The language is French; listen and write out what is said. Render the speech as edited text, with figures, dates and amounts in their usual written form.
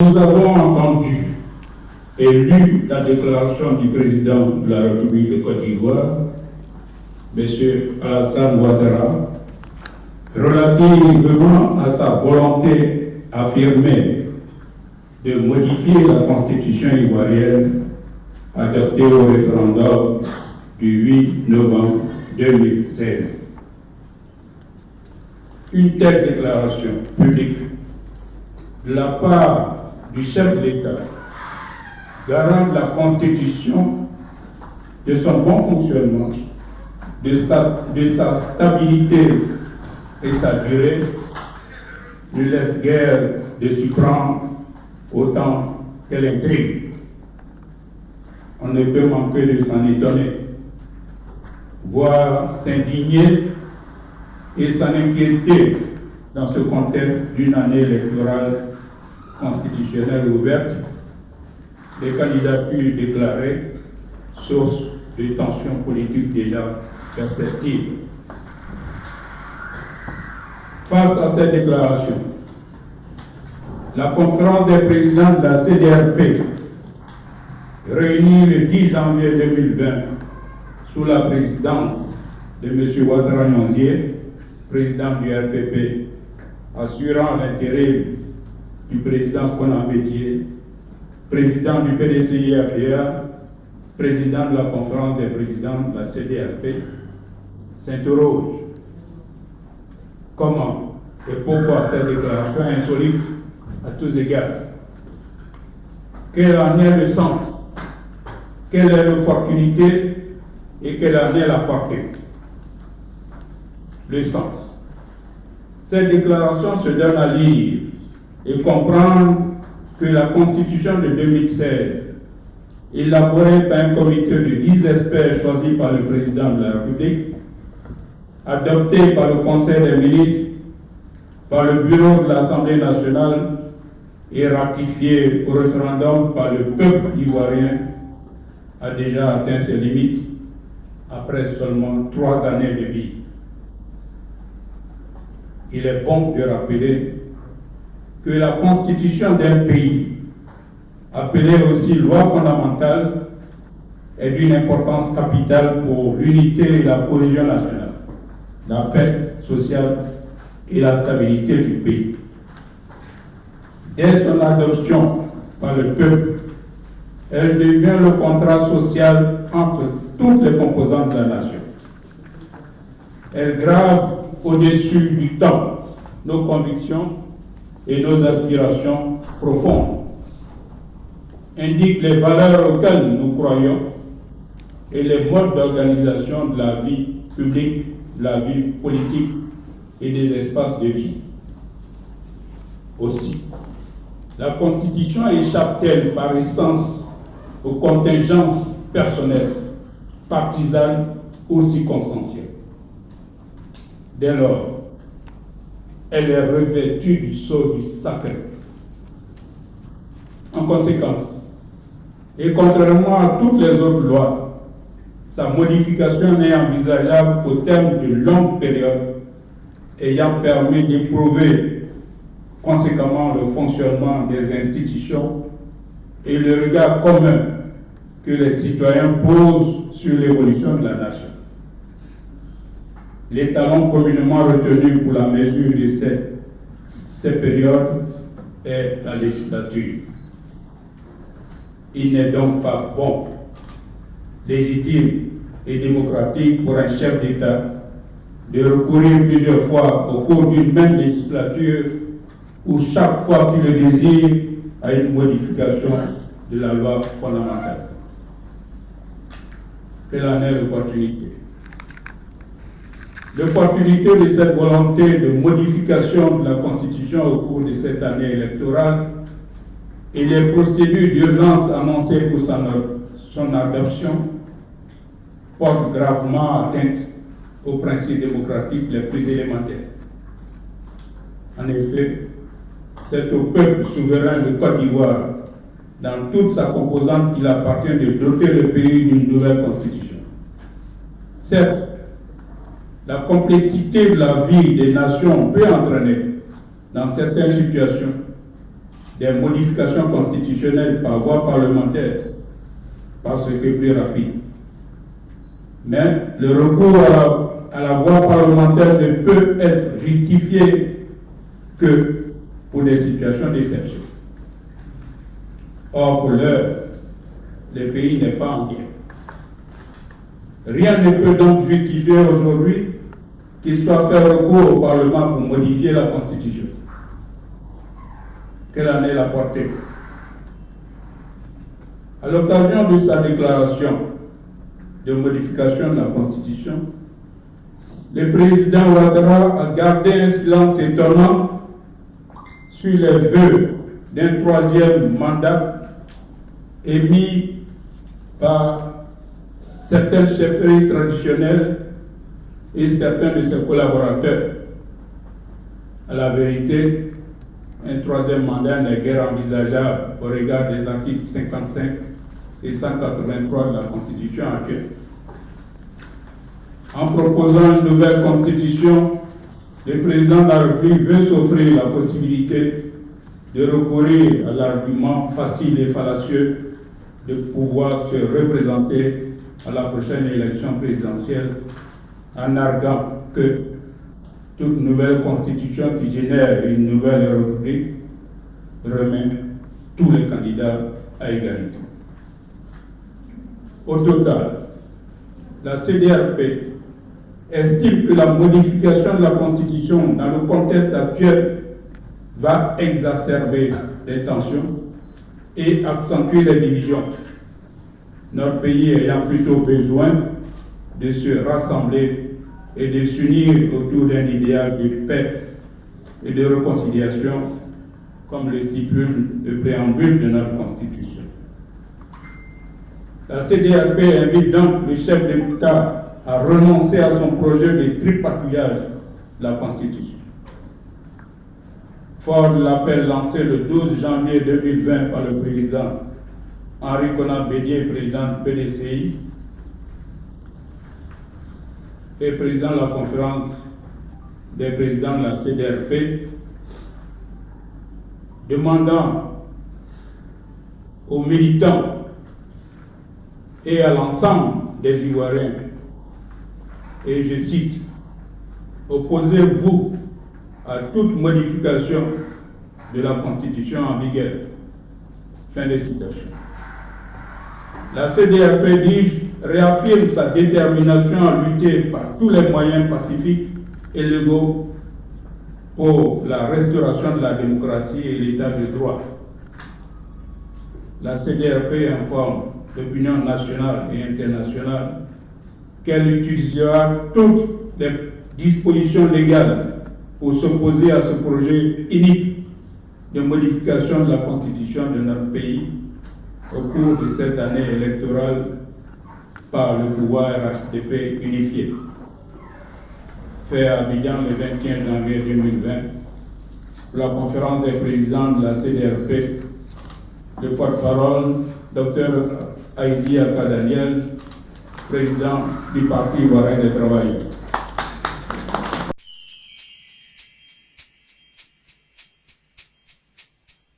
Nous avons entendu et lu la déclaration du président de la République de Côte d'Ivoire, M. Alassane Ouattara, relativement à sa volonté affirmée de modifier la constitution ivoirienne adoptée au référendum du 8 novembre 2016. Une telle déclaration publique de la part du chef de l'État, garant de la Constitution, de son bon fonctionnement, de sa stabilité et sa durée, ne laisse guère de surprendre autant qu'elle intrigue. On ne peut manquer de s'en étonner, voire s'indigner et s'en inquiéter dans ce contexte d'une année électorale constitutionnelle ouverte, des candidatures déclarées, source de tensions politiques déjà perceptibles. Face à cette déclaration, la conférence des présidents de la CDRP, réunie le 10 janvier 2020 sous la présidence de M. Ouattara Nyonzié, président du RPP, assurant l'intérim du président Konan Bédié, président du PDCI-RDA, président de la conférence des présidents de la CDRP, s'interroge comment et pourquoi cette déclaration insolite à tous égards. Quel en est le sens? Quelle est l'opportunité et quelle en est la portée? Le sens. Cette déclaration se donne à lire et comprendre que la Constitution de 2016, élaborée par un comité de 10 experts choisis par le président de la République, adoptée par le Conseil des ministres, par le Bureau de l'Assemblée nationale et ratifiée au référendum par le peuple ivoirien, a déjà atteint ses limites après seulement 3 années de vie. Il est bon de rappeler que la constitution d'un pays, appelée aussi loi fondamentale, est d'une importance capitale pour l'unité et la cohésion nationale, la paix sociale et la stabilité du pays. Dès son adoption par le peuple, elle devient le contrat social entre toutes les composantes de la nation. Elle grave au-dessus du temps nos convictions et nos aspirations profondes, indique les valeurs auxquelles nous croyons et les modes d'organisation de la vie publique, de la vie politique et des espaces de vie. Aussi, la Constitution échappe-t-elle par essence aux contingences personnelles, partisanes ou circonstancielles? Dès lors, elle est revêtue du sceau du sacré. En conséquence, et contrairement à toutes les autres lois, sa modification n'est envisageable qu'au terme de longues périodes ayant permis d'éprouver conséquemment le fonctionnement des institutions et le regard commun que les citoyens posent sur l'évolution de la nation. L'étalon communément retenu pour la mesure de cette période est la législature. Il n'est donc pas bon, légitime et démocratique pour un chef d'État de recourir plusieurs fois au cours d'une même législature ou chaque fois qu'il le désire à une modification de la loi fondamentale. Quelle en est l'opportunité? L'opportunité de cette volonté de modification de la Constitution au cours de cette année électorale et les procédures d'urgence annoncées pour son adoption portent gravement atteinte aux principes démocratiques les plus élémentaires. En effet, c'est au peuple souverain de Côte d'Ivoire, dans toute sa composante, qu'il appartient de doter le pays d'une nouvelle constitution. Certes, la complexité de la vie des nations peut entraîner, dans certaines situations, des modifications constitutionnelles par voie parlementaire parce que plus rapide. Mais le recours à la voie parlementaire ne peut être justifié que pour des situations d'exception. Or, pour l'heure, le pays n'est pas en guerre. Rien ne peut donc justifier aujourd'hui qu'il soit fait recours au Parlement pour modifier la Constitution. Quelle en est la portée? À l'occasion de sa déclaration de modification de la Constitution, le président Ouattara a gardé un silence étonnant sur les vœux d'un troisième mandat émis par certaines chefferies traditionnelles et certains de ses collaborateurs. À la vérité, un troisième mandat n'est guère envisageable au regard des articles 55 et 183 de la Constitution actuelle. En proposant une nouvelle Constitution, le président de la République veut s'offrir la possibilité de recourir à l'argument facile et fallacieux de pouvoir se représenter à la prochaine élection présidentielle en arguant que toute nouvelle constitution qui génère une nouvelle république remet tous les candidats à égalité. Au total, la CDRP estime que la modification de la Constitution dans le contexte actuel va exacerber les tensions et accentuer les divisions. Notre pays ayant plutôt besoin de se rassembler et de s'unir autour d'un idéal de paix et de réconciliation, comme le stipule le préambule de notre Constitution. La CDRP invite donc le chef de l'État à renoncer à son projet de tripatouillage de la Constitution. Fort de l'appel lancé le 12 janvier 2020 par le président Henri Konan Bédié, président du PDCI, et président de la conférence des présidents de la CDRP, demandant aux militants et à l'ensemble des Ivoiriens, et je cite, « Opposez-vous à toute modification de la Constitution en vigueur ». Fin de citation. La CDRP, dis-je, réaffirme sa détermination à lutter par tous les moyens pacifiques et légaux pour la restauration de la démocratie et l'état de droit. La CDRP informe l'opinion nationale et internationale qu'elle utilisera toutes les dispositions légales pour s'opposer à ce projet unique de modification de la Constitution de notre pays au cours de cette année électorale par le pouvoir HDP unifié. Fait à Abidjan le 21 janvier 2020, pour la conférence des présidents de la CDRP, le porte-parole, Dr Aïdi Akadaniel, président du Parti ivoirien des travailleurs.